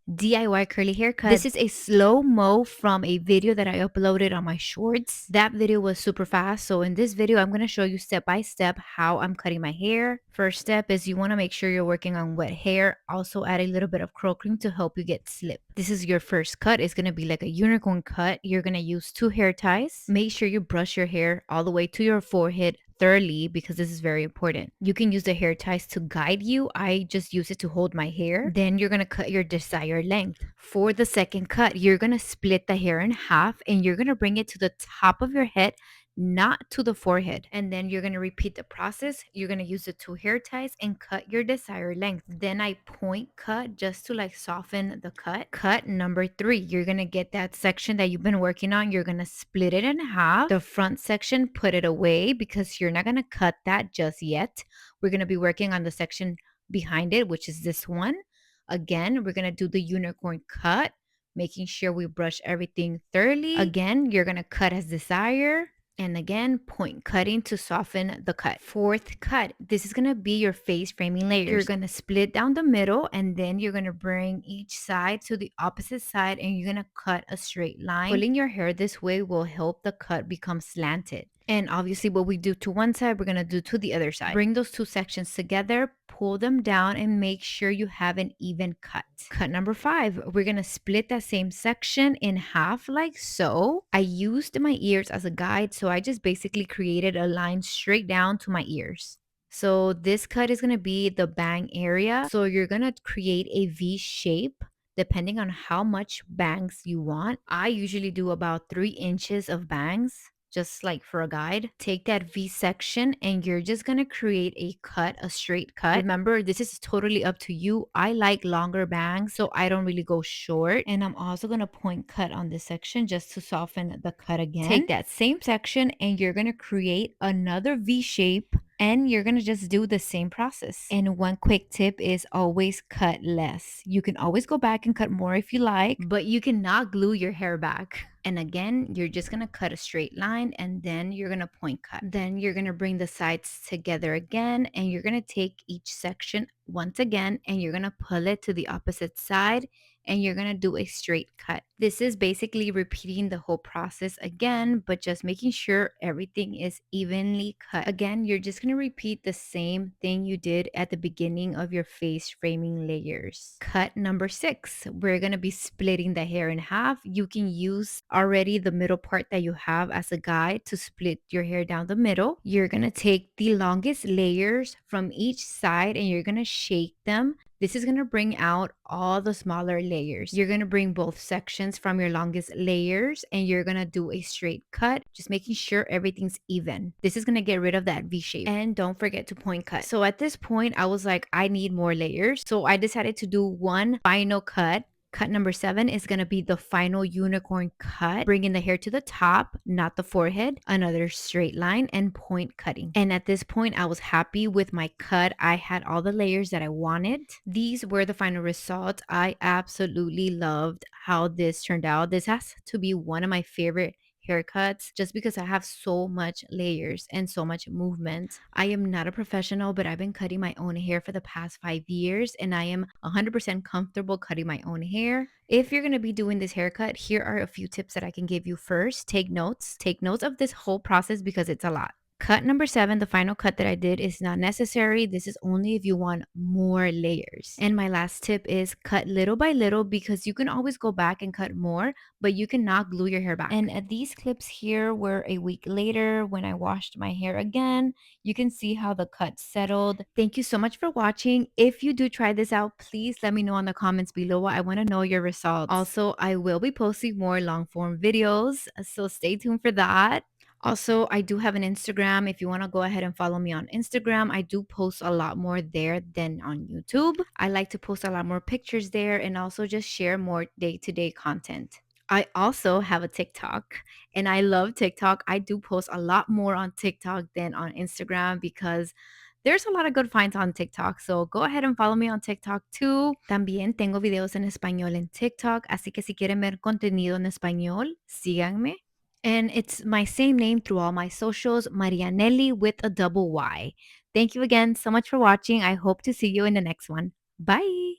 DIY curly haircut. This is a slow-mo from a video that I uploaded on my shorts. That video was super fast. So in this video, I'm going to show you step by step how I'm cutting my hair. First step is you want to make sure you're working on wet hair. Also add a little bit of curl cream to help you get slip. This is your first cut. It's going to be like a unicorn cut. You're going to use 2 hair ties. Make sure you brush your hair all the way to your forehead thoroughly because this is very important. You can use the hair ties to guide you. I just use it to hold my hair. Then you're going to cut your desired length. For the second cut, you're going to split the hair in half and you're going to bring it to the top of your head, not to the forehead. And then you're going to repeat the process. You're going to use the 2 hair ties and cut your desired length. Then I point cut just to like soften the cut. Cut number 3, you're going to get that section that you've been working on. You're going to split it in half. The front section, put it away because you're not going to cut that just yet. We're going to be working on the section behind it, which is this one. Again, we're going to do the unicorn cut, making sure we brush everything thoroughly. Again, you're going to cut as desired. And again, point cutting to soften the cut. Fourth cut, this is going to be your face framing layers. You're going to split down the middle and then you're going to bring each side to the opposite side and you're going to cut a straight line. Pulling your hair this way will help the cut become slanted. And obviously what we do to one side, we're going to do to the other side. Bring those 2 sections together, pull them down, and make sure you have an even cut. Cut number 5, we're going to split that same section in half like so. I used my ears as a guide, so I just basically created a line straight down to my ears. So this cut is going to be the bang area. So you're going to create a V shape depending on how much bangs you want. I usually do about 3 inches of bangs, just like for a guide. Take that V section and you're just going to create a cut, a straight cut. Remember, this is totally up to you. I like longer bangs, so I don't really go short. And I'm also going to point cut on this section just to soften the cut again. Take that same section and you're going to create another V shape and you're going to just do the same process. And one quick tip is always cut less. You can always go back and cut more if you like, but you cannot glue your hair back. And again, you're just going to cut a straight line and then you're going to point cut. Then you're going to bring the sides together again and you're going to take each section once again and you're going to pull it to the opposite side and you're going to do a straight cut. This is basically repeating the whole process again, but just making sure everything is evenly cut. Again, you're just going to repeat the same thing you did at the beginning of your face framing layers. Cut number 6, we're going to be splitting the hair in half. You can use already the middle part that you have as a guide to split your hair down the middle. You're going to take the longest layers from each side and you're going to shake them. This is going to bring out all the smaller layers. You're going to bring both sections from your longest layers and you're going to do a straight cut, just making sure everything's even. This is going to get rid of that V shape. And don't forget to point cut. So at this point, I was like, I need more layers. So I decided to do one final cut. Cut number 7 is going to be the final unicorn cut, bringing the hair to the top, not the forehead, another straight line, and point cutting. And at this point, I was happy with my cut. I had all the layers that I wanted. These were the final results. I absolutely loved how this turned out. This has to be one of my favorite haircuts just because I have so much layers and so much movement. I am not a professional, but I've been cutting my own hair for the past 5 years and I am 100% comfortable cutting my own hair. If you're going to be doing this haircut, here are a few tips that I can give you. First, take notes. Take notes of this whole process because it's a lot. Cut number 7, the final cut that I did, is not necessary. This is only if you want more layers. And my last tip is cut little by little because you can always go back and cut more, but you cannot glue your hair back. And these clips here were a week later when I washed my hair again. You can see how the cut settled. Thank you so much for watching. If you do try this out, please let me know in the comments below. I want to know your results. Also, I will be posting more long form videos, so stay tuned for that. Also, I do have an Instagram. If you want to go ahead and follow me on Instagram, I do post a lot more there than on YouTube. I like to post a lot more pictures there and also just share more day-to-day content. I also have a TikTok and I love TikTok. I do post a lot more on TikTok than on Instagram because there's a lot of good finds on TikTok. So go ahead and follow me on TikTok too. También tengo videos en español en TikTok. Así que si quieren ver contenido en español, síganme. And it's my same name through all my socials, Marianelly with a double Y. Thank you again so much for watching. I hope to see you in the next one. Bye.